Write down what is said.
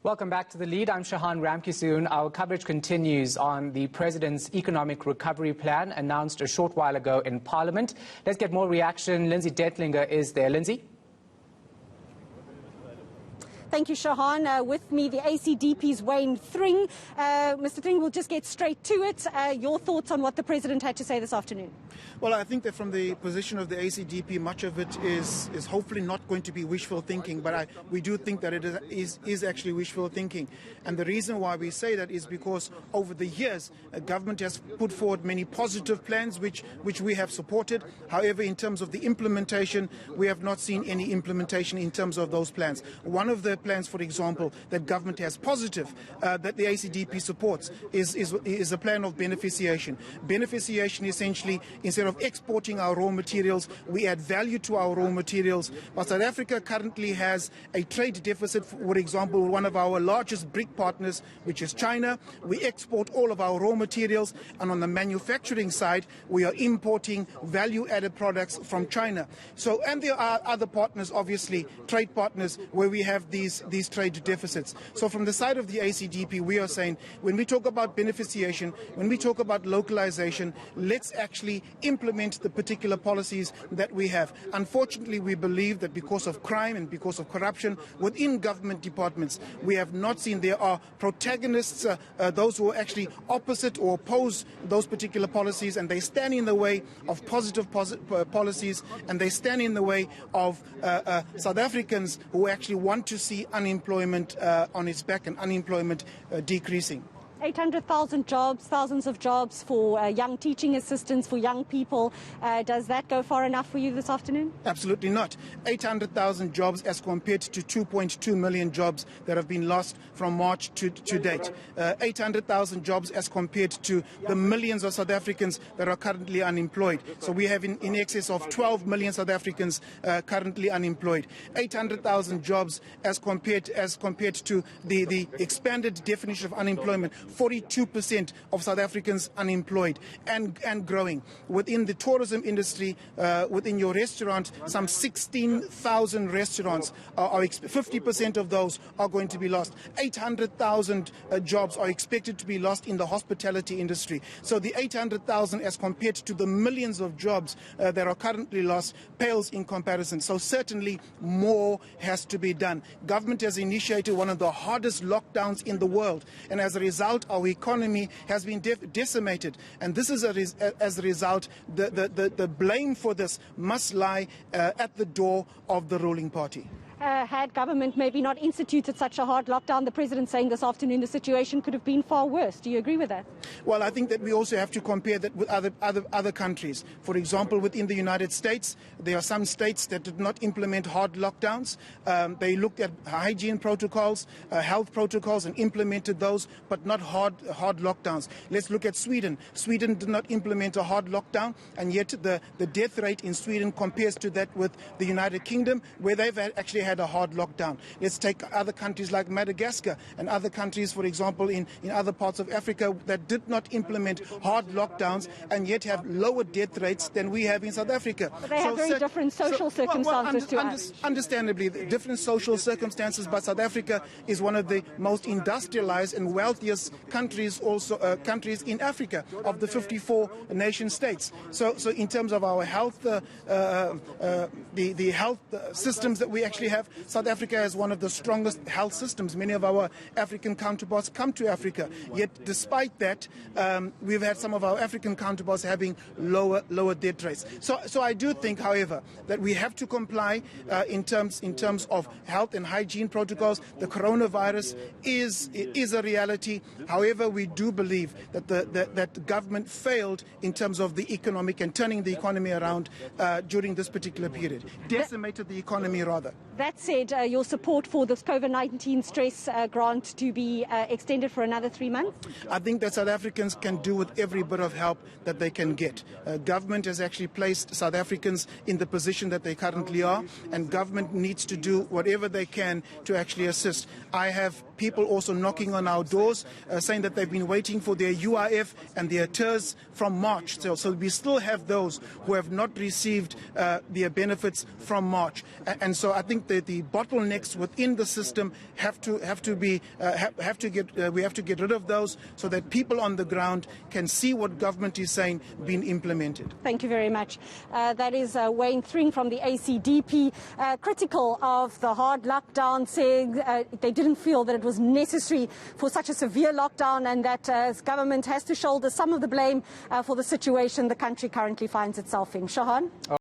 Welcome back to The Lead. I'm Shahan Ramkisoon. Our coverage continues on the President's Economic Recovery Plan announced a short while ago in Parliament. Let's get more reaction. Lindsay Detlinger is there. Lindsay? Thank you, Shahan. With me, the ACDP's Thring. Mr. Thring, we'll just get straight to it. Your thoughts on what the President had to say this afternoon? Well, I think that from the position of the ACDP, much of it is hopefully not going to be wishful thinking, but we do think that it is actually wishful thinking. And the reason why we say that is because over the years, government has put forward many positive plans which we have supported. However, in terms of the implementation, we have not seen any implementation in terms of those plans. One of the plans, for example, that government has positive, that the ACDP supports, is a plan of beneficiation. Beneficiation essentially, instead of exporting our raw materials, we add value to our raw materials. But South Africa currently has a trade deficit, for example, one of our largest BRIC partners, which is China. We export all of our raw materials, and on the manufacturing side, we are importing value-added products from China. So, and there are other partners, obviously, trade partners, where we have these trade deficits. So from the side of the ACDP, we are saying, when we talk about beneficiation, when we talk about localization, let's actually implement the particular policies that we have. Unfortunately, we believe that because of crime and because of corruption within government departments, we have not seen there are protagonists, those who are actually opposite or oppose those particular policies, and they stand in the way of positive policies, and they stand in the way of South Africans who actually want to see unemployment on its back and unemployment decreasing. 800,000 jobs, thousands of jobs for young teaching assistants, for young people. Does that go far enough for you this afternoon? Absolutely not. 800,000 jobs as compared to 2.2 million jobs that have been lost from March to date. 800,000 jobs as compared to the millions of South Africans that are currently unemployed. So we have in excess of 12 million South Africans currently unemployed. 800,000 jobs as compared to the expanded definition of unemployment. 42% of South Africans unemployed and growing. Within the tourism industry, within your restaurant, some 16,000 restaurants, 50% of those are going to be lost. 800,000 jobs are expected to be lost in the hospitality industry. So the 800,000 as compared to the millions of jobs that are currently lost pales in comparison. So certainly more has to be done. Government has initiated one of the hardest lockdowns in the world, and as a result, our economy has been decimated, and this is as a result. The blame for this must lie at the door of the ruling party. Had government maybe not instituted such a hard lockdown, the President saying this afternoon the situation could have been far worse. Do you agree with that? Well, I think that we also have to compare that with other countries. For example, within the United States, there are some states that did not implement hard lockdowns. They looked at hygiene protocols, health protocols, and implemented those, but not hard lockdowns. Let's look at Sweden. Sweden did not implement a hard lockdown, and yet the death rate in Sweden compares to that with the United Kingdom, where they've actually had a hard lockdown. Let's take other countries like Madagascar and other countries, for example, in other parts of Africa that did not implement hard lockdowns and yet have lower death rates than we have in South Africa. But they have very different social circumstances to us. Understandably, different social circumstances, but South Africa is one of the most industrialized and wealthiest countries countries in Africa of the 54 nation states. So in terms of our health, the health systems that we actually have, South Africa has one of the strongest health systems. Many of our African counterparts come to Africa. Yet, despite that, we've had some of our African counterparts having lower death rates. So I do think, however, that we have to comply in terms of health and hygiene protocols. The coronavirus is a reality. However, we do believe that that the government failed in terms of the economic and turning the economy around during this particular period. Decimated the economy, rather. That said, your support for this COVID-19 stress grant to be extended for another 3 months? I think that South Africans can do with every bit of help that they can get. Government has actually placed South Africans in the position that they currently are, and government needs to do whatever they can to actually assist. I have people also knocking on our doors, saying that they've been waiting for their UIF and their TERS from March. So we still have those who have not received their benefits from March. And so I think that the bottlenecks within the system we have to get rid of those so that people on the ground can see what government is saying being implemented. Thank you very much. That is Wayne Thring from the ACDP, critical of the hard lockdown, saying they didn't feel that it was necessary for such a severe lockdown and that government has to shoulder some of the blame for the situation the country currently finds itself in. Shahan?